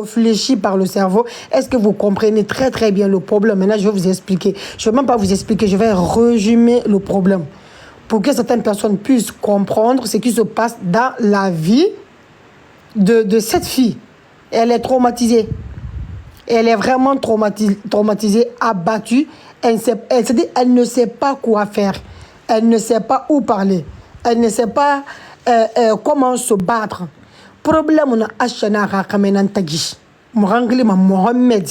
réfléchi par le cerveau. Est-ce que vous comprenez très très bien le problème? Maintenant, je vais vous expliquer. Je ne vais même pas vous expliquer, je vais résumer le problème. Pour que certaines personnes puissent comprendre ce qui se passe dans la vie de cette fille. Elle est traumatisée. Elle est vraiment traumatisée, abattue. Elle ne sait pas quoi faire. Elle ne sait pas où parler. Elle ne sait pas comment se battre. Problème na ashana rakamenan tagi. Morangli ma Mohamed.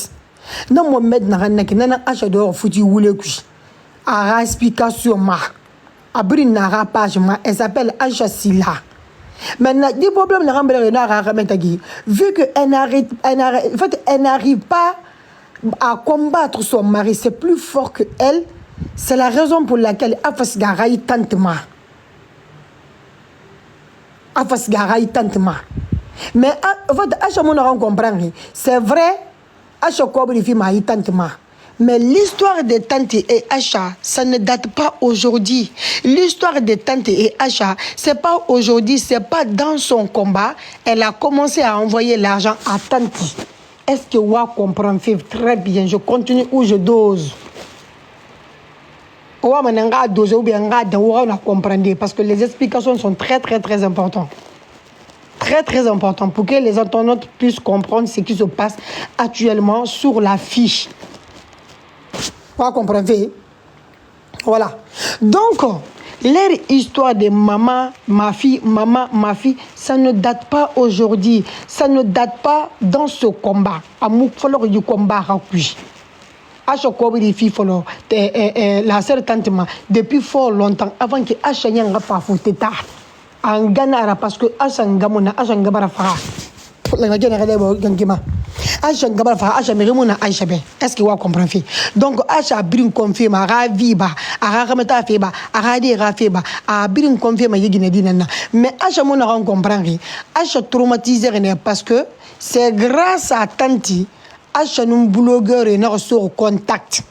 Non Mohamed na ranaki nana ashado futi wule kushi. Ara explication ma. Abri na page ma. Elle s'appelle Aisha Silla. Maintenant, des problèmes na rambele na rakamenan tagi. Vu que elle n'arrive pas à combattre son mari, c'est plus fort que elle. C'est la raison pour laquelle Afasgaraï tantema. Afasgaraï tantema. Mais c'est vrai, Acha Kobri ma tantema. Mais l'histoire de Tante et Acha, ça ne date pas aujourd'hui. L'histoire de Tante et Acha, c'est pas aujourd'hui, c'est pas dans son combat. Elle a commencé à envoyer l'argent à Tante. Est-ce que vous comprenez très bien? Je continue ou je dose? Parce que les explications sont très très très importantes. Très très importantes pour que les internautes puissent comprendre ce qui se passe actuellement sur la fiche. Vous comprenez? Voilà. Donc, leur histoire de maman, ma fille, ça ne date pas aujourd'hui. Ça ne date pas dans ce combat. Amour, il du combat rapproché. La sœur tante depuis fort longtemps avant que Acha n'ait pas foutu tard en Ghana parce que Acha Ngamona Acha Ngabara Fara la générale Gangima Acha Ngabara Fara Acha Merimona Acha be est-ce que vous comprenez? Donc Acha brin confirme ara viba ara ramata feba ara de rafeba a brin confirme yigine dinana mais Acha mona ron comprendre Acha traumatisé parce que c'est grâce à Tanti Acha un blogueur et notre sur contact.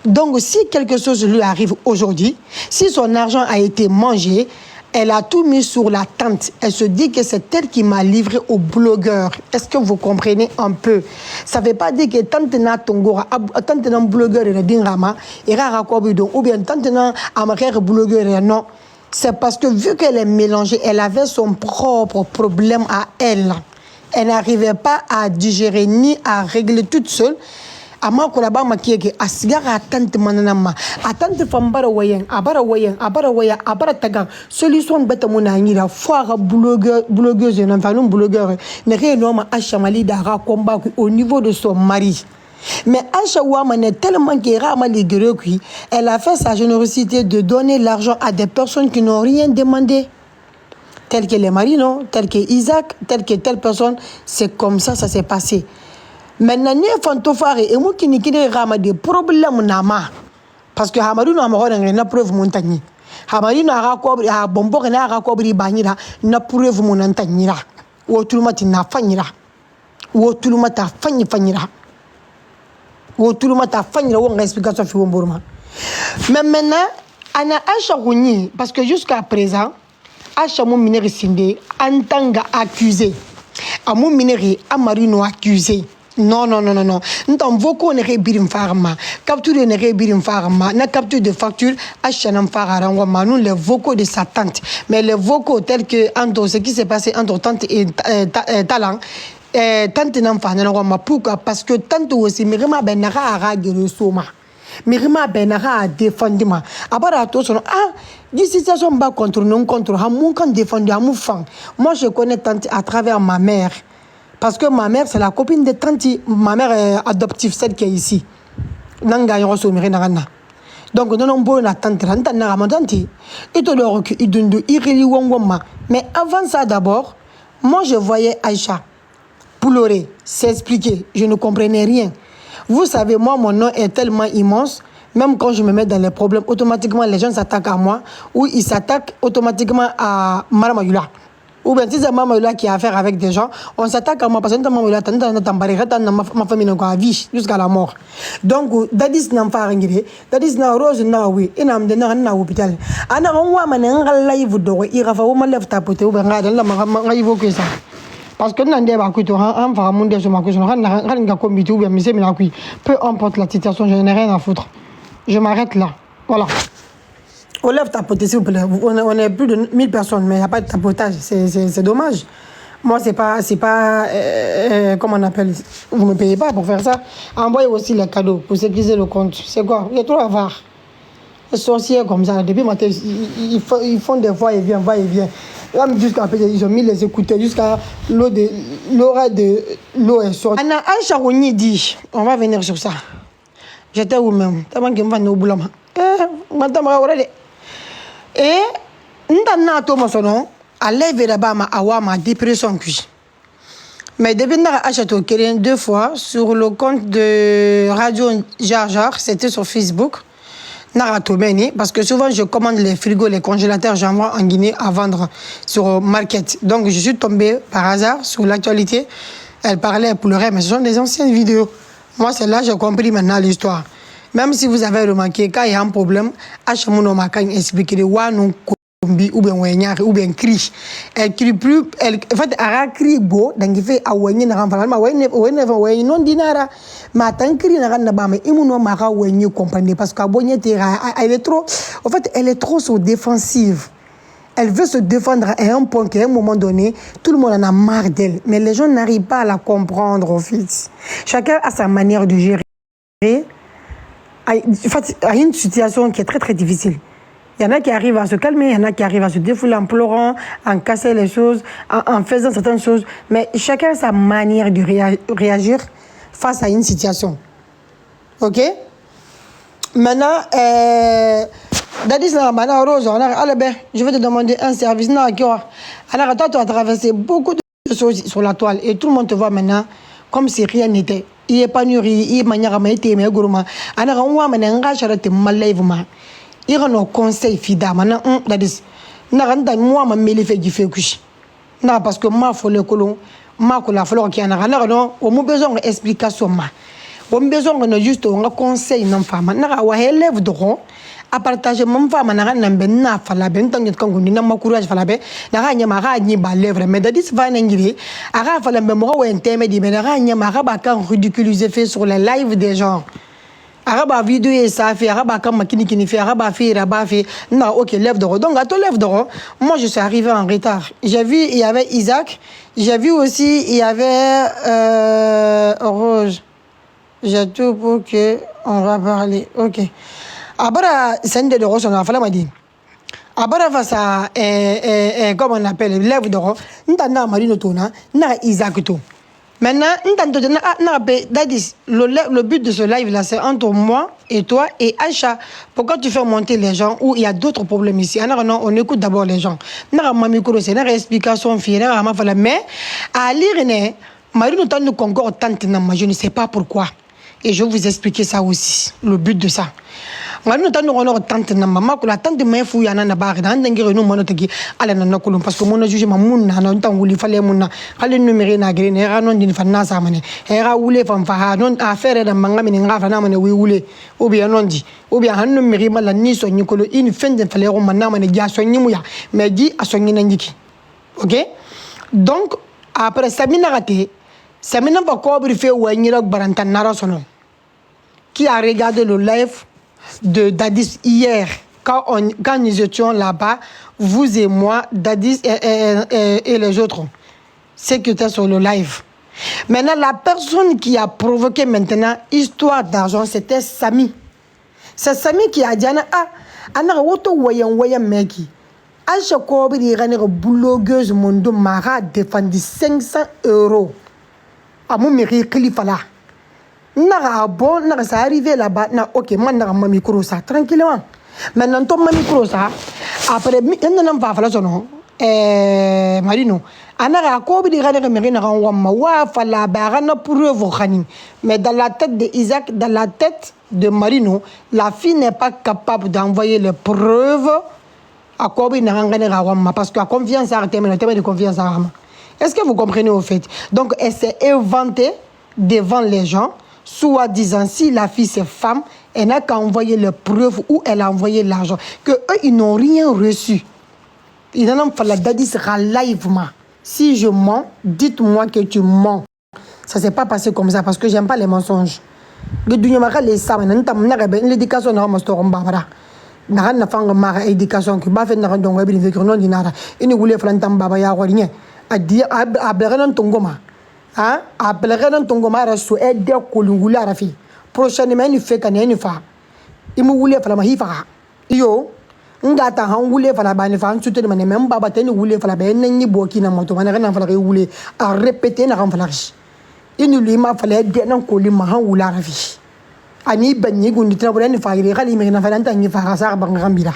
Donc si quelque chose lui arrive aujourd'hui, si son argent a été mangé, elle a tout mis sur la tante. Elle se dit que c'est elle qui m'a livré au blogueur. Est-ce que vous comprenez un peu? Ça ne veut pas dire que tante na tongora, tante na blogueur et dingama, et rara kobido, ou bien tante na amaker blogueur et non. C'est parce que vu qu'elle est mélangée, elle avait son propre problème à elle. Elle n'arrivait pas à digérer ni à régler toute seule. Ama ko la ba makiye a sigara attente mananama attente fambara wayen abara tagan solution beta mona ngira foire blogueuse non falun blogueur ne réellement Acha Mali dara combat au niveau de son mari. Mais Acha Ouamane est tellement qui elle a fait sa générosité de donner l'argent à des personnes qui n'ont rien demandé. Tel que les maris, non, tel que Isaac, tel que telle personne, c'est comme ça s'est passé. Maintenant, il faut et moi qui n'ai des problèmes nama. Parce que Hamadou n'a pas preuve montagne. Hamadou n'a pas bombo n'a pas banira, n'a preuve montagne. Ou tout le matin n'a fanira. Ou tout le matin fanira. Ou tout le matin fanira, ou on explication sur Wombourma. Mais maintenant, on a Acha Rouni, parce que jusqu'à présent, Acha mon minéré sindé en tant qu'accusé. À mon minéré, à Marino accusé. Non. Nous avons beaucoup de birim pharma. Capture de birim pharma. Na capture de facture. Acha n'en fera pas. Nous les vocaux de sa tante. Mais les vocaux tels que entre ce qui s'est passé entre tante et talent. Tante n'en fera pas. Pourquoi? Parce que tante aussi, mais vraiment, ben n'a pas de soma. Mirima benara a défendu ma abara to son dis situation ba contre non contre hamun kan défendu amu fan. Moi je connais tante à travers ma mère parce que ma mère c'est la copine de tante, ma mère adoptive celle qui est ici nanga yo so mirina na. Donc non bon la tante na ramadante et to le que idundu ireli wongoma. Mais avant ça d'abord moi je voyais Aïcha pleurer, s'expliquer, je ne comprenais rien. Vous savez, moi, mon nom est tellement immense, même quand je me mets dans les problèmes, automatiquement, les gens s'attaquent à moi, ou ils s'attaquent automatiquement à Maramayula. Ou bien, si c'est Maramayula qui a affaire avec des gens, on s'attaque à moi, parce que Maramayula, ma famille n'a vie jusqu'à la mort. Donc, Dadis n'a pas rien, Dadis n'a rose n'a oui, et n'a pas hôpital. Ana on voit, man, un live d'or, il va falloir me lever tapoter, ou bien, la m'a évoqué ça. Parce que nous peu importe la situation, je n'ai rien à foutre. Je m'arrête là. Voilà. On lève tapoter, s'il vous plaît. On est plus de 1000 personnes, mais il n'y a pas de tapotage. C'est dommage. Moi, c'est pas comment on appelle, vous ne me payez pas pour faire ça. Envoyez aussi les cadeaux pour sécuriser le compte. C'est quoi? Il y a trop avare. Les sorciers comme ça, depuis matin, ils font des va-et-vient. Jusqu'à ils ont mis les écouteurs jusqu'à l'eau de l'eau est sortie. Anna Aïcha dit, on va venir sur ça. J'étais où même? T'as manqué me vendre au boulot. Et n'tana to masono allait là-bas ma dépression puis. Mais depuis n'a acheté au Kérien 2 fois sur le compte de Radio Jar Jar, c'était sur Facebook. Parce que souvent je commande les frigos, les congélateurs, j'envoie en Guinée à vendre sur Market. Donc je suis tombée par hasard sur l'actualité. Elle parlait, elle pleurait, mais ce sont des anciennes vidéos. Moi, c'est là que j'ai compris maintenant l'histoire. Même si vous avez remarqué, quand il y a un problème, Achamono Makan explique les Wanou Kombi ou bien Wenyari ou bien crie. Elle crie plus, en fait, elle a crié beau, donc il fait Awenye Naran Falama, Wenye non dinara. Mais tant crie Naran Nabama, Imuno Mara Wenye comprenez, parce qu'Abonye Terra, elle est trop, en fait, elle est trop sur défensive. Elle veut se défendre à un point qu'à un moment donné, tout le monde en a marre d'elle. Mais les gens n'arrivent pas à la comprendre, en fait. Chacun a sa manière de gérer. En fait, il y a une situation qui est très très difficile. Il y en a qui arrivent à se calmer, il y en a qui arrivent à se défouler en pleurant, en cassant les choses, en faisant certaines choses. Mais chacun a sa manière de réagir face à une situation. Ok? Maintenant, Dadis Rose, je vais te demander un service. Alors, toi, tu as traversé beaucoup de choses sur la toile et tout le monde te voit maintenant comme si rien n'était. Il est pas nuri, il est manière mais gourmand. Alors, on voit maintenant que malèvement. Il y a un conseil fida. Maintenant, Dadis, moi, ma mêlée fait du feu couche. Non, parce que moi, il faut le colon, moi, il faut le qui en a. Non, on a besoin d'explication. On a besoin de juste un conseil non femme. On a élève de rond. À partager mon femme na na fala ben tant que nguni na courage fala be na nya ma ni ba lèvre mais dadis va na ngiri ara fala be mo wa nteme di mais na nya ma ba kan ridiculiser fait sur les lives des gens ara ba vidéo et ça fait ara ba kan makini kini fait ara ba fait non OK lève de donc à toi lève de moi je suis arrivé en retard j'ai vu il y avait Isaac j'ai vu aussi il y avait Rose j'ai tout pour que on va parler OK. Abara sende de roso na fala madi abara fasa comment on appelle lève d'or ntana marino tona na Isaac to maintenant ntando na dadis le but de ce live là c'est entre moi et toi et Aïcha pourquoi tu fais monter les gens où il y a d'autres problèmes ici non on écoute d'abord les gens na mami ko c'est na explication fière ma fala mais à lire ne marino tando concorde tant na je ne sais pas pourquoi et je vais vous expliquer ça aussi le but de ça. Nous avons tante na maman la tante me fou yana na ba na ngere no mono tegi ala na kulum parce que mon juge ma munna na ntan wuli fale munna kale numere na gere ne ra non din fanna sa mane era wule fam fa ha non affaire da manga min ngafa na mane wi wule ou bien non di ou bien han numere mala ni so nyikolo in fin de fale ro manna mane ja so nyimu ya mais di aso nyina njiki. OK? Donc après Samina raté Samina ba ko brifer wa nyira barantan na sono qui a regardé le live de Dadis hier, quand nous étions là-bas, vous et moi, Dadis et les autres, ceux qui étaient sur le live. Maintenant, la personne qui a provoqué maintenant histoire d'argent, c'était Samy. C'est Samy qui a dit, ana woto wayan meki. À chaque fois, il y a une blogueuse mondo mara défendu 500 €. À mon mérite, qu'il fallait. Bon, ça arrivé là-bas, OK, moi, je vais micro ça, tranquillement. Maintenant, je micro ça, après, je ne vais pas faire Marino. Mais dans la tête d'Isaac, dans la tête de Marino, la fille n'est pas capable d'envoyer les preuves à Kobi parce que la confiance a été de confiance à Est-ce que vous comprenez au fait? Donc, elle s'est inventée devant les gens. Soit-disant, si la fille c'est femme, elle n'a qu'à envoyer les preuves où elle a envoyé l'argent. Que eux, ils n'ont rien reçu. Ils n'ont pas la dadis live. Si je mens, dites-moi que tu mens. Ça ne s'est pas passé comme ça parce que j'aime pas les mensonges. L'éducation n'a pas na na fanga mara éducation que ba fait na ndongo bi ni non dinara ini wule flantam baba ya gornye adi ablegan tongoma hein ablegan tongoma rasu ede ko lungula rafi prochainement ni fait kané ni fa imu wule fala ma hifa yo ngata han wule fala ba ni fa ntute ni même baba teni wule fala ba ni boki na moto mana na fala wule a répéter na kan fala ini lima fala de na ko lima han wula rafi ani banyi gundi trabole ni faire kali me na falanta ni fara sa bangambira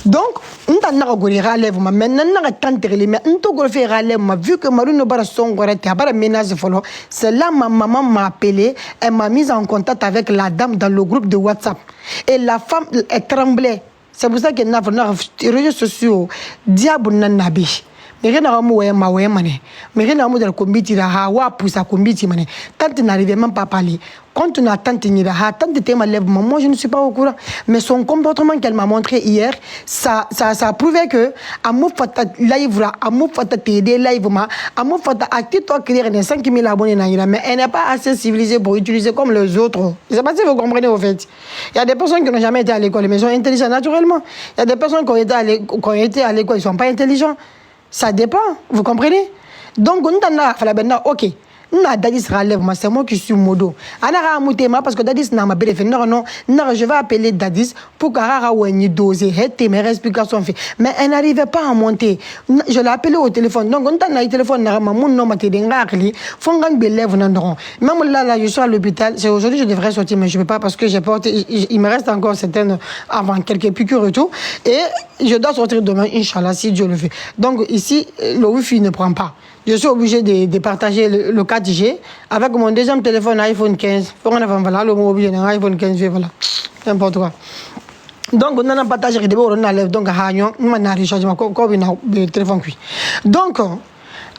donc nta na ko ri relève ma maintenant na tante le mais nto ko faire relève ma vu que Maruno bara son gorete bara ménage folo c'est là ma maman m'a appelé, elle m'a mise en contact avec la dame dans le groupe de WhatsApp et la femme est tremblée. C'est pour ça que na les réseaux sociaux diable na nabi mais rien à moi ma ouais mané mais rien à moi de la combiti la hawa poussa combiti mané tant n'arrivait même pas parler quand on a tant ni la ha tant de thèmes lève moi je ne suis pas au courant mais son comportement qu'elle m'a montré hier ça a prouvé que à mon fata live là à mon fata t'aider live ma à mon fata à TikTok créer les 5000 abonnés na mais elle n'est pas assez civilisée pour utiliser comme les autres. Je sais pas si vous comprenez au fait. Il y a des personnes qui n'ont jamais été à l'école mais sont intelligentes naturellement. Il y a des personnes qui ont été à l'école ils sont pas intelligents. Ça dépend, vous comprenez? Donc, on a fait la benne, ok. Na Dadis relève, c'est moi qui suis modo. Anara Moutema, parce que Dadis n'a ma belle fait. Non, non, je vais appeler Dadis pour qu'Ara Weni dose, mes explications fait. Mais elle n'arrivait pas à monter. Je l'ai appelé au téléphone. Donc, on a le téléphone, mon nom m'a été d'engagé. Fongang Belève, non. Même là, je suis à l'hôpital. C'est aujourd'hui, je devrais sortir, mais je ne peux pas parce que j'ai porté. Il me reste encore certaines avant quelques piqûres et tout. Et je dois sortir demain, Inch'Allah, si Dieu le fait. Donc, ici, le Wi-Fi ne prend pas. Je suis obligé de partager le 4G avec mon deuxième téléphone iPhone 15. Voilà, le mot obligé iPhone 15, voilà. N'importe quoi. Donc, on a partagé des bords, on a lève donc à Hagnon, on a rechargé mon téléphone. Donc,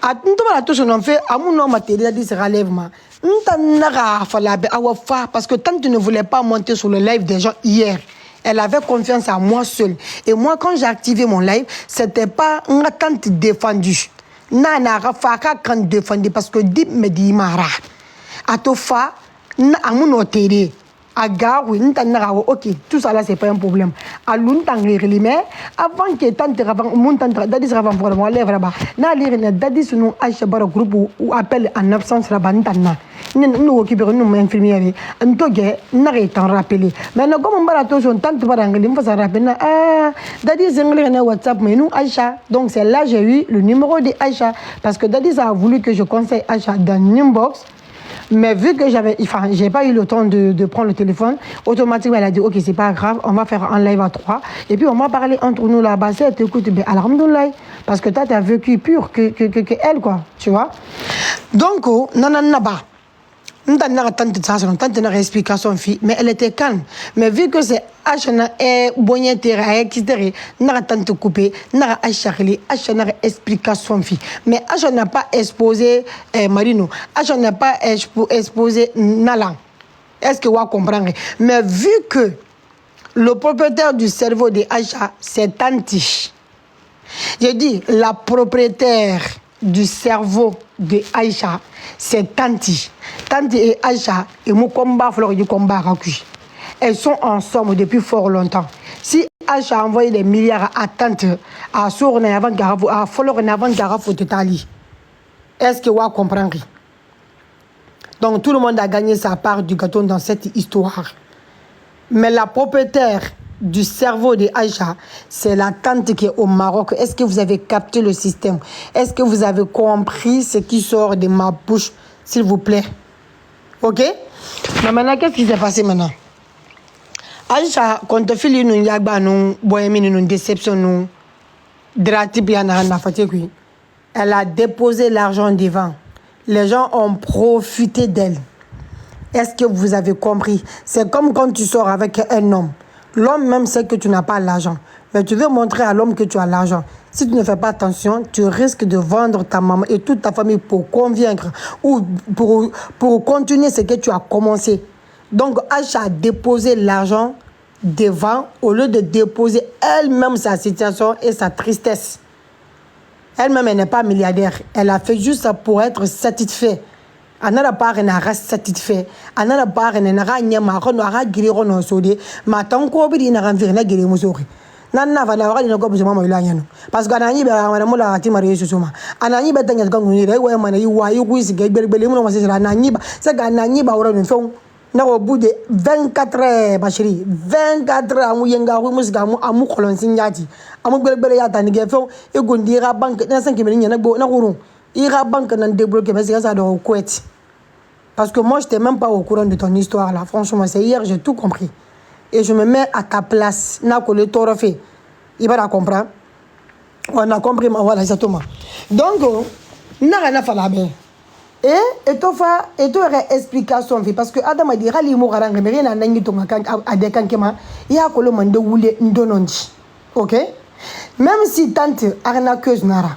à tout le tout ce qu'on fait, à mon nom matériel, dit relèvement. Parce que tant que tu ne voulais pas monter sur le live des gens hier, elle avait confiance en moi seule. Et moi, quand j'ai activé mon live, c'était pas une attente défendue. Nana rafaka kan défendre parce que dip me dit mara atofa na amuno téré aga oui ntana ok tout ça là c'est pas un problème à longtemps mais avant que tante avant mon tante dadis avant pour moi lèvre là na lire na dadis nous ache bar groupe ou appel en absence là bantana nous occuper nous infirmière ntoge na étant rappelé mais non comme on barato son tante barangli me faire rappeler ah dadis ngler na WhatsApp mais nous Aïcha donc c'est là j'ai eu le numéro de Aïcha parce que dadis a voulu que je conseille Aïcha dans inbox. Mais vu que j'ai pas eu le temps de prendre le téléphone, automatiquement elle a dit ok c'est pas grave, on va faire un live à 3 et puis on va parler entre nous là-bas. Si elle t'écoute, ben alhamdoulilah parce que toi tu as vécu pur que elle quoi, tu vois. Donc nanana tante n'a explication fille mais elle était calme mais vu que c'est achana et bonne terre etc n'a tante coupé n'a achali achana explication fille mais achana n'a pas exposé Marino achana n'a pas exposé Nalan est-ce que vous comprenez mais vu que le propriétaire du cerveau de Aïcha c'est Tanti je dis la propriétaire du cerveau de Aïcha, c'est Tanti. Tanti et Aïcha, et mon combat, du combat raccus. Elles sont ensemble depuis fort longtemps. Si Aïcha a envoyé des milliards à Tanti, à Sourne avant Garafou, à Folorne avant Garafou Totali, est-ce que vous comprenez? Donc tout le monde a gagné sa part du gâteau dans cette histoire. Mais la propriétaire du cerveau de Aïcha, c'est la tante qui est au Maroc. Est-ce que vous avez capté le système? Est-ce que vous avez compris ce qui sort de ma bouche, s'il vous plaît? Ok? Mais maintenant, qu'est-ce qui s'est passé maintenant? Aïcha, quand tu fais une yagba, une déception, elle a déposé l'argent devant. Les gens ont profité d'elle. Est-ce que vous avez compris? C'est comme quand tu sors avec un homme. L'homme même sait que tu n'as pas l'argent. Mais tu veux montrer à l'homme que tu as l'argent. Si tu ne fais pas attention, tu risques de vendre ta maman et toute ta famille pour convaincre ou pour continuer ce que tu as commencé. Donc, Aïcha a déposé l'argent devant au lieu de déposer elle-même sa situation et sa tristesse. Elle-même, elle n'est pas milliardaire. Elle a fait juste ça pour être satisfaite. Elle n'a pas rien satisfait. Elle n'a pas rien à sodi. Ma tant qu'on peut dire n'a rien guéri musori. N'a pas n'a rien comme moi il a yano. Parce que n'a ni ba na mula ati mari susuma. Anani ba tanya gangu ni rewa mana yi wa yi wisi ga berbele mu ma sera na ni ba. Ça ga na ni ba ora no fon. Na au bout de 24 heures ma chérie, 24 heures amu yenga ru musga amu kolon sinyati. Amu berbele ya tani ge fon e gondira banque na 5 millions na go na guru. Ira banque na débloquer mais ça doit Kuwait. Parce que moi, je n'étais même pas au courant de ton histoire là. Franchement, c'est hier, j'ai tout compris. Et je me mets à ta place. N'a que le tort fait. Il va la comprendre. On a compris, voilà, exactement. Donc, n'a rien à faire bien. Et tu aurais explication. Parce que Adam a dit, Rali Mourara, mais rien à n'engi ton à des kankema. Il y a que le monde où les ndonondi. Ok? Même si tante arnaqueuse nara,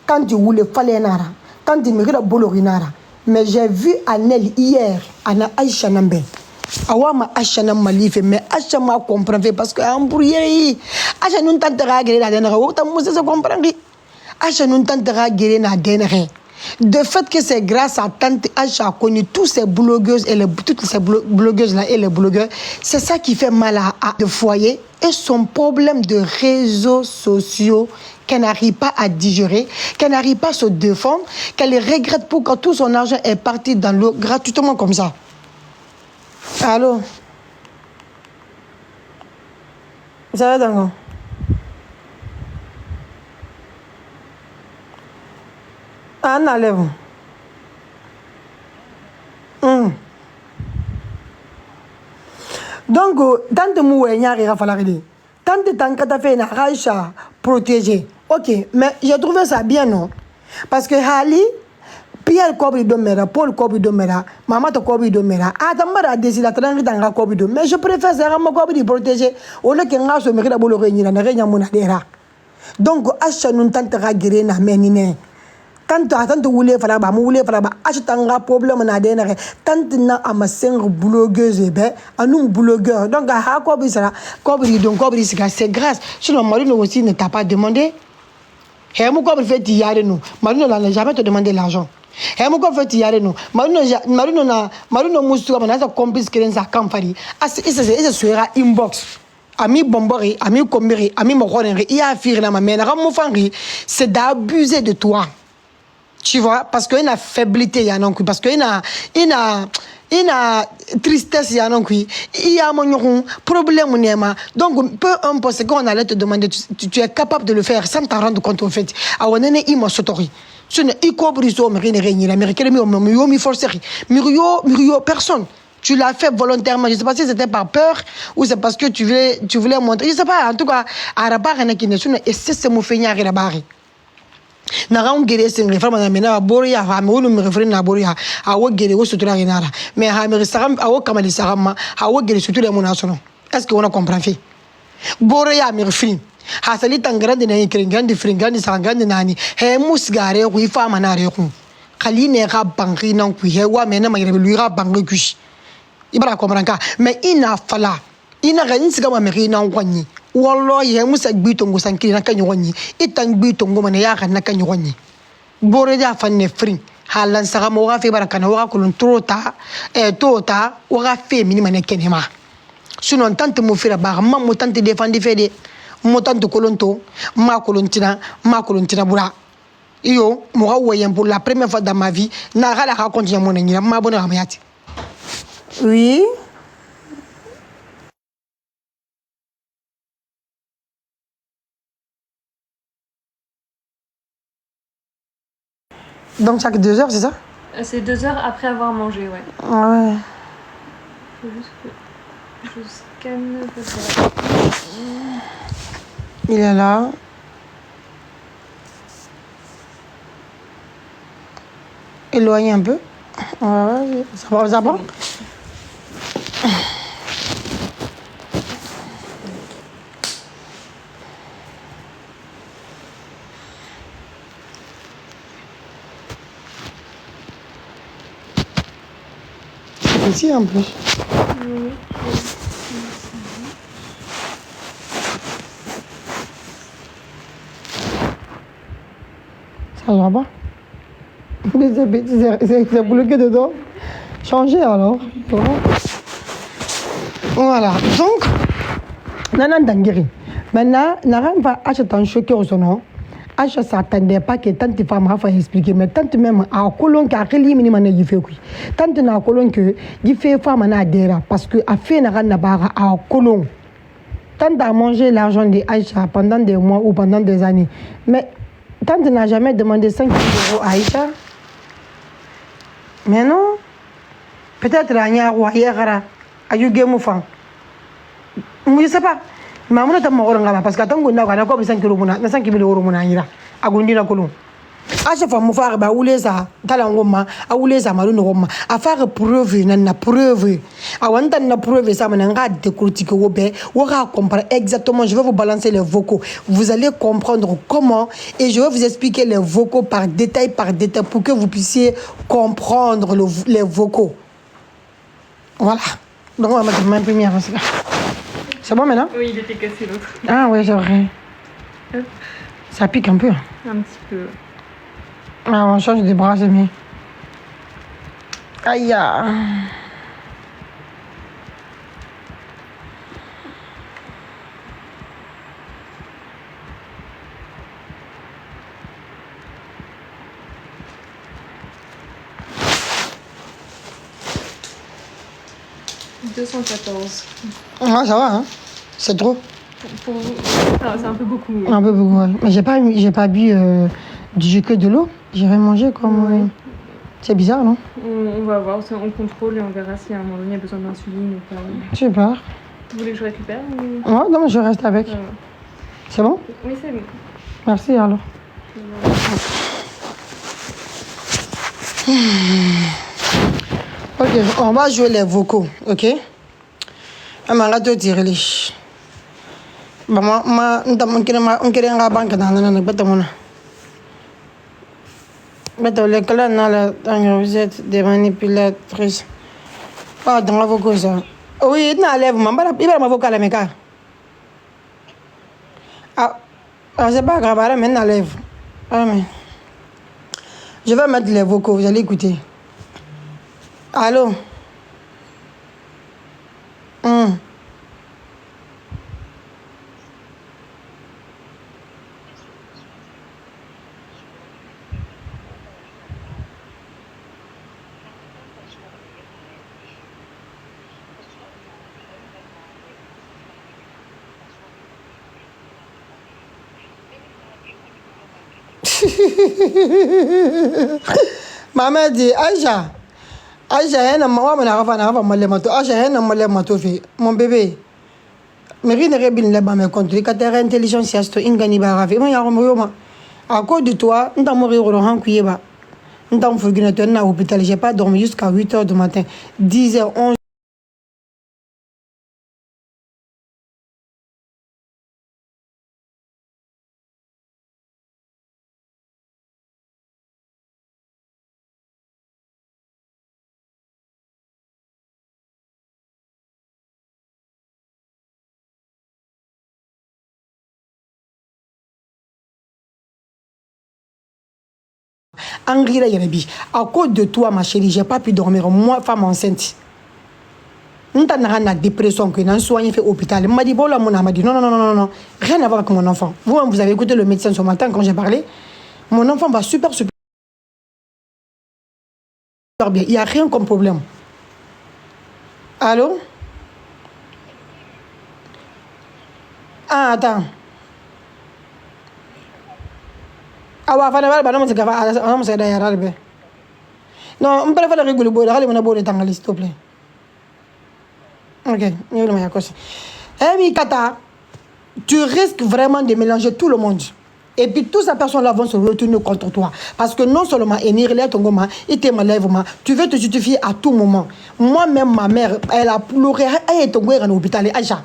quand tu voulais fallait nara, quand tu me regardes bolori nara. Mais j'ai vu Anel hier, Anna Aïcha Nambe. Awama Aïcha Namalife, mais Aïcha m'a compris parce que embrouillé. Aïcha nous tentera guérir la dernière. Autant moi se comprendre. Aïcha nous tentera guérir la dernière. De fait que c'est grâce à tante Aïcha a connu tous ces blogueuses et toutes ces blogueuses là et les blogueurs. C'est ça qui fait mal à le foyer et son problème de réseaux sociaux qu'elle n'arrive pas à digérer, qu'elle n'arrive pas à se défendre, qu'elle regrette pourquoi tout son argent est parti dans l'eau gratuitement comme ça. Allô? Ça va, Dango? Anna, lève. Donc, tante Moué, il n'y a rien à faire. Tante Tankata fait une Aïcha protégée. Ok, mais j'ai trouvé ça bien, non? Parce que Hali, Pierre Kobi Domera, Paul Kobi Domera, Maman Kobi Domera, Adamara décide la tranche dans Kobi Domera. Mais je préfère ça, Ramo Kobi protégé. Au lieu qu'un gars se mérite à bolo réunir, n'a rien à monadera. Donc, Acha nous tentera guérir na menine. Tant voulait faire là-bas, voulait faire là-bas, acheter un problème na dernière. Tant na amassé blogueuse et ben, un homme blogueur. Donc, à quoi ça, c'est grâce. Sinon, Marine aussi ne t'a pas demandé. Et moi, comme fait hier nous, Marine n'a jamais te demandé l'argent. Et moi, comme fait hier nous, Marine Moussou, on a sa complice qui est dans sa campagne. Et ça sera inbox. Ami Bombori, ami Kombiri, ami Moroneri, il y a affirmé la maman, c'est d'abuser de toi. Tu vois, parce qu'il y a une faiblité, parce qu'il y a une tristesse, il y a un problème. Donc, peu importe ce qu'on allait te demander, tu es capable de le faire sans t'en rendre compte au fait. Personne. Tu l'as fait volontairement. Je ne sais pas si c'était par peur ou c'est parce que tu voulais montrer. Je ne sais pas. En tout cas, à la barre, et c'est ce mot fait à la barre. Na on gere sen réforme na mena boria ha me wonu me refre na boria ha wo gere wo sutura ginara mais ha me saram ha wo kamali sarama ha wo gere sutura mo na sono est-ce que on comprend fait boria me refre ha sali tangrande na grande fringande sangande nani he musgare ku ifa manare ku khaline ga bangi nan ku he wa me na magere lui ga bangi ku ibara comprendre mais ina fala ina ga insiga ma me ina ngwanyi wallahi he musa gbitongo sankiri na kanyonyi itan gbitongo mana ya kan na kanyonyi bore ja fanne free halan saka mo ga fe baraka na wa kulun tota tota wa ga fe mini mana kenema sinon tante mo fira ba ma mo tante defandi fede mo tante kolonto ma kolontina bura iyo mo ga woyen pour la première fois dans ma vie na ga la raconter mon ngira ma bona amayati. Oui. Donc chaque 2 heures, c'est ça? C'est 2 heures après avoir mangé, ouais. Ouais. Faut juste que je scanne peut-être. Il est là. Éloigne un peu. Ouais, ça va? Ici en plus. Oui. Ça va pas. Mais c'est bloqué dedans. Changer alors. Voilà. Donc, Nanan Dangiri. Maintenant, Naran va acheter un choqué au son. Acha s'attendait pas que tante femme va expliquer, mais tante même à colon qui a créé minimum de fait oui. Tante n'a colon que il fait femme na adhéra parce que a fait na bara à colon. Tante a mangé l'argent de Aïcha pendant des mois ou pendant des années, mais tante n'a jamais demandé 5 € à Aïcha. Mais non, peut-être à Nyarwa Yera, à Yugemoufan. Je ne sais pas. Mais je ne sais pas parce que tant qu'on a comme 5 € 5 000 € à Gondina Colon. À chaque fois, je fais ou les a, talangoma, à ou les a marunoma, à faire preuve, n'a preuve. À one na preuve, ça m'a de critiquer au bé, ou à comprendre exactement. Je vais vous balancer les vocaux. Vous allez comprendre comment et je vais vous expliquer les vocaux par détail pour que vous puissiez comprendre les vocaux. Voilà. Donc, on va mettre ma première. C'est bon maintenant? Oui, il était cassé l'autre. Ah ouais, c'est vrai. Hop. Ça pique un peu. Un petit peu. Ah, on change de bras, c'est mieux. Aïe. « 214. Ah, ça va, hein? C'est trop. Pour vous, c'est un peu beaucoup. Oui. Un peu beaucoup, ouais. Mais j'ai pas bu du jus que de l'eau. J'irai manger comme... Ouais. C'est bizarre, non? On va voir, on contrôle et on verra si à un moment donné il y a besoin d'insuline ou pas. Super. Vous voulez que je récupère ou... Ouais, non, je reste avec. C'est bon? Oui, c'est bon. Merci, alors. Ok, on va jouer les vocaux, ok? On va tirer les... Maman, on kira nga banque dans la bétamona. Les clans, vous êtes des manipulatrices. Ah, dans l'avocat, ça. Oui, il n'enlève, il va m'avocat la méca. Ah, c'est pas grave, mais il n'enlève. Ah, mais. Je vais mettre les vocaux, vous allez écouter. Allô? Maman dit, Aïcha, mon bébé, mais rien n'est bien là-bas, mais contre les quatre intelligence, c'est un ingani baravé. Moi, à cause de toi, nous avons mourir au rang qui est bas. Nous avons fait une à l'hôpital, j'ai pas dormi jusqu'à 8h du matin, 10h, 11h. Angela Yerebi, à cause de toi, ma chérie, j'ai pas pu dormir. Moi, femme enceinte. Nous avons la dépression que nous soignons fait l'hôpital. Il m'a dit, bon, là, mon m'a dit, non, rien à voir avec mon enfant. Vous avez écouté le médecin ce matin quand j'ai parlé. Mon enfant va super bien. Il n'y a rien comme problème. Allô? Ah, attends. Ah, ouais, non, on peut faire le rigoler, s'il te plaît. Ok, Kata, tu risques vraiment de mélanger tout le monde. Et puis toutes ces personnes-là vont se retourner contre toi. Parce que non seulement tu veux te justifier à tout moment. Moi-même, ma mère, elle a pleuré, elle est tombée en hôpital. Aïcha.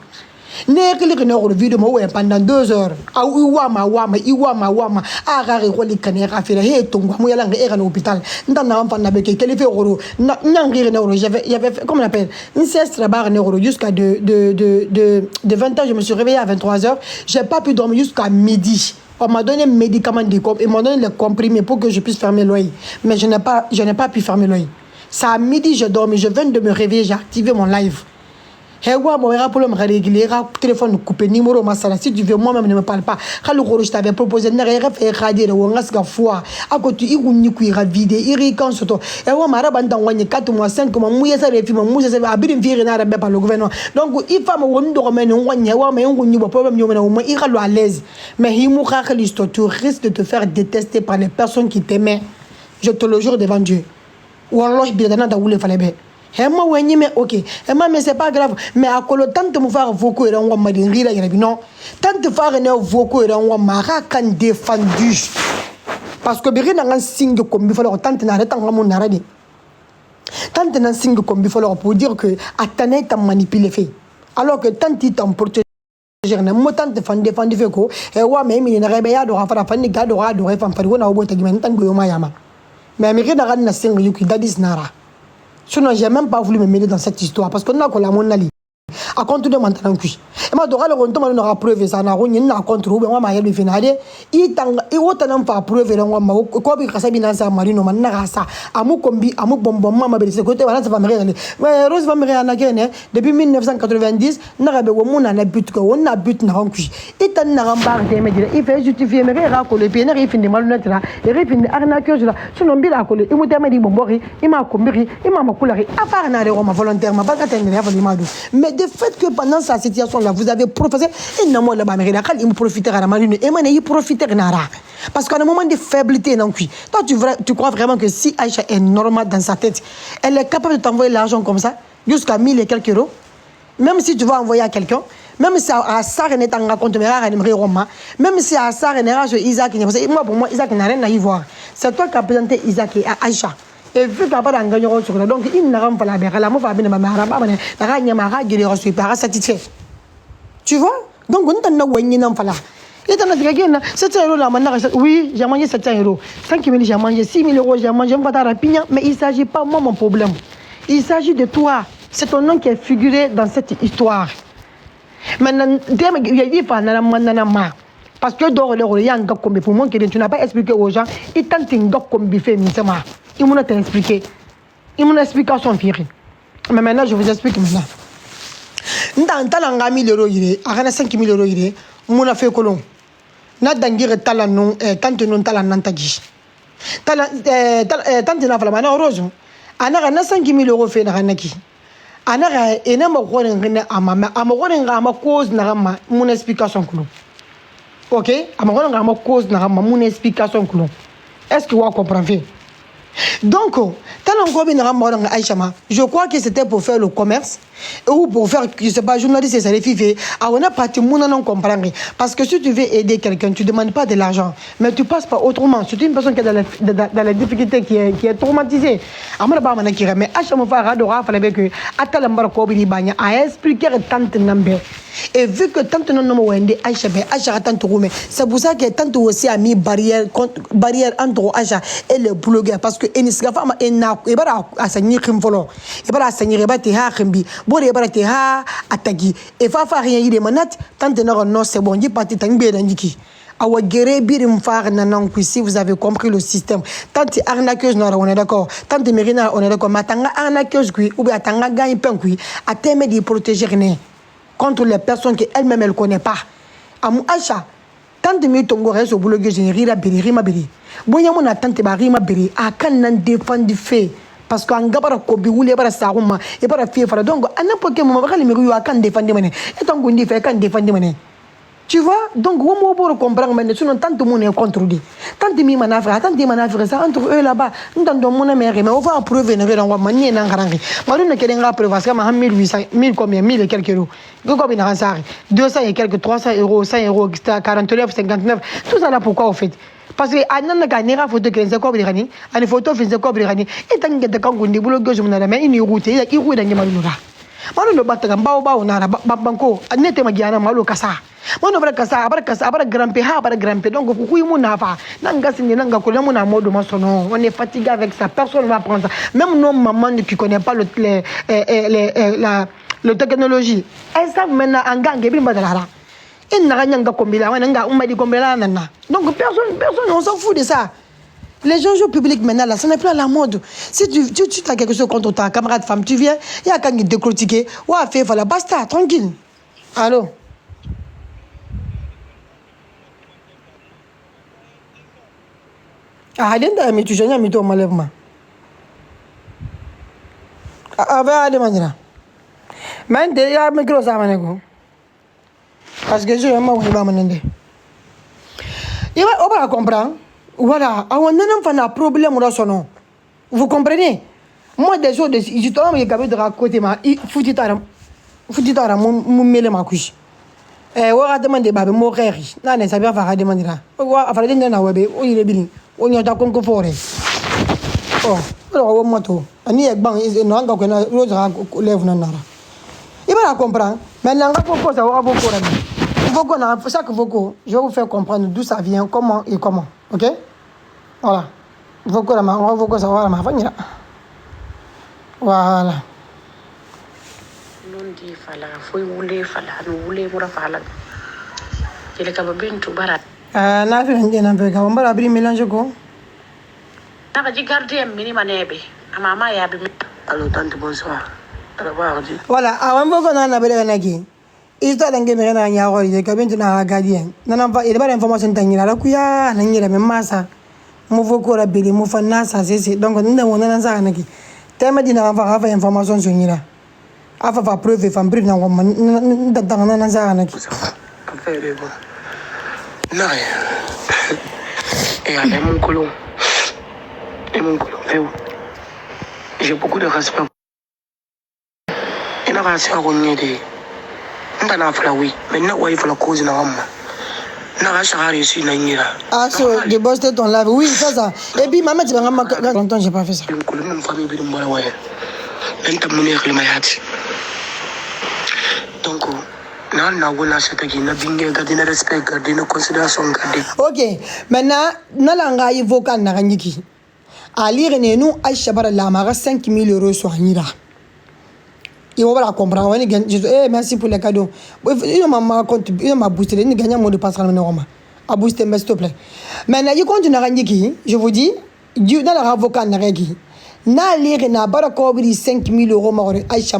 Pendant 2 heures. Iwama, agari wali kanera fira he tongwa mo yala ngera hôpital. Ndana enfant na beke kele fe oro. Nyangire na oro, j'avais comment on appelle? Une sieste là-bas en oro jusqu'à de 20h, je me suis réveillée à 23h. J'ai pas pu dormir jusqu'à midi. On m'a donné un médicament, ils m'ont donné les comprimés pour que je puisse fermer l'œil. Mais je n'ai pas pu fermer l'œil. C'est à midi, j'ai dormi, je viens de me réveiller, j'ai activé mon live. Hewa mo era pour me régler, téléphone coupé, numéro masala. Si tu veux, moi-même ne me parle pas. Quand le je t'avais proposé, n'a rien fait radir, ou on a foi. À côté, il n'y a pas vidé, il y a quand surtout. Hewa marabanda, on y a 4 mois, 5 mois, mouillé ça, les films, mouillé ça, a bien viré n'a pas le gouvernement. Donc, il faut me rendre on y a mais on n'y a pas problème, il y a à l'aise. Mais il mourra que l'histoire, tu risques de te faire détester par les personnes qui t'aimaient. Je te le jure devant Dieu. Ou alors, je vais te dire, il fallait bien. Emma wenye me ok Emma mais c'est pas grave mais à colo tante mu faire voko era ngwa madin rira yana bi non tante faire ne voko era ngwa mara kan défendu parce que biri na signe comme bi falo tante na reta ngamu na radi tante na signe comme bi falo pour dire que atane ta manipuler fait alors que tante t'en protéger na mo tante fan défendu fait ko e wa mais mi na rebe ya do fa fa ni ga do fa fa wona obo ta gimen tan go yoma yama mais mi rida na signe yuki dadis nara. Sinon, j'ai même pas voulu me mêler dans cette histoire parce que nous avons la monnaie. À compte de maintenant, et ma doral on tombe na preuve ça na ronye na contre ou ma yelu finale itanga e wotanam fa preuve la ngwa ko bi kasabi na sa marino man na rasa amu kombi amu bombom mama be se côté wala ça va me régaler mais Rose va me régaler depuis 1990 na rabe wo mona na but ko wona but na ronku itan na rambar de me dire il fait justifier me ra ko le bien il fin de malhonnête là il fin de arnaqueuse là sinon bi la ko le imu teme di bombori ima kombiri ima makulari afara na roma volontairement pas atteindre la mais de fait que pendant sa situation là vous avez professé et non moi là-bas mais il me profiter à la marine et moi il profiter nara parce qu'à un moment de faiblesse non puis toi tu crois vraiment que si Aïcha est normale dans sa tête elle est capable de t'envoyer l'argent comme ça jusqu'à 1000 et quelques euros même si tu vas envoyer à quelqu'un même si à ça n'est pas en compte même si à ça n'est Isaac moi pour moi Isaac n'a rien à y voir c'est toi qui as présenté Isaac et Aïcha. Et vu qu'à part d'engager au secret, donc il n'a pas la béra, la mauvaise abîme ma maraba, la gagne ma rage, il est reçu par satisfait. Tu vois? Donc on t'en a ouïe n'en fala. Et t'en as dit que 700 euros la manara, oui, j'ai mangé 700 euros. 5 000, j'ai mangé 6 000 euros, j'ai mangé un patin rapide, mais il ne s'agit pas de moi mon problème. Il s'agit de toi. C'est ton nom qui est figuré dans cette histoire. Maintenant, il y a dit que parce que dans le il y a un gars comme pour moi que tu n'as pas expliqué aux gens, il tente un gars comme biffé, il m'a expliqué. Il m'a expliqué son fils. Mais maintenant, je vous explique maintenant. Dans talanga 1000 euros, il a 5 000 euros, il est, mon a fait colon. N'a d'angir talanon, tant non talanantagi. Tant n'a pas la main rose. Anna 5 000 euros fait Ranaki. Anna et n'a pas à ma cause, n'a pas mon explication. Ok? À ma cause, n'a pas mon explication. Est-ce que vous comprenez? Donc, je crois que c'était pour faire le commerce ou pour faire, je ne sais pas, journaliste, c'est les filles. On a pratiquement non comprendre. Parce que si tu veux aider quelqu'un, tu ne demandes pas de l'argent, mais tu passes pas autrement. C'est une personne qui est dans la difficulté, qui est traumatisée. Mais à chaque fois, il fallait que a expliqué tante Nambe. Et vu que tante non Aïcha, c'est pour ça que tante aussi a mis barrière entre Aïcha et le blogueur. Parce que Enisga femme est à s'ennuyer comme volant. Et pas à s'ennuyer, et pas à Kimbi. Bon, et pas à Atagi. Et fa rien y manat, tante non, c'est bon, y parti tangbe d'Andiki. Awa guéré birim far nanan si vous avez compris le système. Tante arnaqueuse nora on est d'accord. Tante Mérina on est d'accord. Matanga arnaqueuse qui ou bien tanga gagne pain qui a témé de protéger rien contre les personnes qu'elle-même elle connaît pas. Amu Aïcha tante mi tongo reso blogueur général biri rima biri. Bonya mon tante ba rima biri a kan nan défendre fait parce qu'en gabara ko bi wule bara saruma e bara fie fara donc à n'importe quel moment ba kali mi yu kan défendre mané et ton gondi fait kan défendre mané. Tu vois, donc, vous pouvez comprendre maintenant, sinon, tant de monde est contre lui. Tant de manafres, tant de manafres, ça entre eux là-bas. Nous avons mon mère, mais on va approuver, nous allons manier un garanti. Madame, nous allons approuver, parce que 1800, 1000 combien, 1000 et quelques euros. Combien d'argent ça 200 et quelques, 300 euros, 100 euros, 49, 59. Tout ça là, pourquoi vous faites? Parce que anana kanera photo que c'est quoi birani, ani photo fait c'est quoi birani. Et tant que quand on dit boulot que je me l'amène, il y a route, il y a qui roule dans les malura. Malu no batta gamba ba na banko anete magiana malu kasa mono bara kasa bara gramper ha bara gramper donc kuku mu na fa nanga sinye nanga ko lemu na modo masono on est fatigué avec ça personne va prendre ça même nos mamans qui connaissent pas le technologie elles savent maintenant en gang bi mbadala Et n'a rien qu'à combiner, on m'a dit combien là, nana. Donc personne, on s'en fout de ça. Les gens jouent public maintenant, là, ça n'est plus à la mode. Si tu as quelque chose contre ta camarade femme, tu viens, il y a quelqu'un qui te critique, ou à faire, voilà, basta, tranquille. Allô? Ah, mais tu gênes, mais tu m'enlèves. Ah, ben, demande-là. Mais il y a un micro, ça va, parce que je vais m'enlever. On va comprendre. Voilà, on a un problème. Vous comprenez? Moi, des choses, je t'en ai de raconter, il faut que tu aies mon mail ma couche. On va demander à mon frère. Non, ça va faire demander là. On va faire des gens web, on est bien. On y a ta concours. Oh, alors, on m'a tout. On y est bon, il n'a pas qu'on a l'autre lève non. Il va comprendre. Maintenant, on va faire ça, on va beaucoup. Ça que je vais vous faire comprendre d'où ça vient, comment et comment. Ok? Voilà. On va vous savoir ma famille. Voilà. Non di fala foi wule fala no wule mura fala. Ele ka babintu barat. Na fi ngena pe ka mbara abri mélange ko. Na ji gardien mini manebe. Mama ya bi. Allô tante bonsoir. Voilà, avant qu'on en a besoin naki. Histoire d'engue me na nya ko ka bintu na gardien. Nana va il ba information tangira la kuya na ngira me masa. Mo voko la bele mo fa na sa c'est donc nda wona na sa naki. Tema dina va fa information sur ngira. Afa fa preuve fa brief na ngoma nda na sa naki. Non. Et allez mon colon. Et mon colon. J'ai beaucoup de respect. Il n'a pas assez à connaître. On a fait oui, mais non, il faut la cause de l'homme. Ah, so, de bosser ton live. Oui, c'est ça. Et puis, maman, tu vas me longtemps, j'ai pas fait ça. Donc, ok, maintenant, Nalanga y vocal Narangiki. À lire, nous, Aïcha Barala, 5 000 € sur Nira. Il va comprendre. Merci pour les cadeaux. Il m'a boosté. Il gagne mon de passer à la a boosté, s'il te plaît. Maintenant, il continue à gagner. Je vous dis, Dieu dans la avocat n'a rien. N'a lire n'a pas de 5 000 € Aïcha.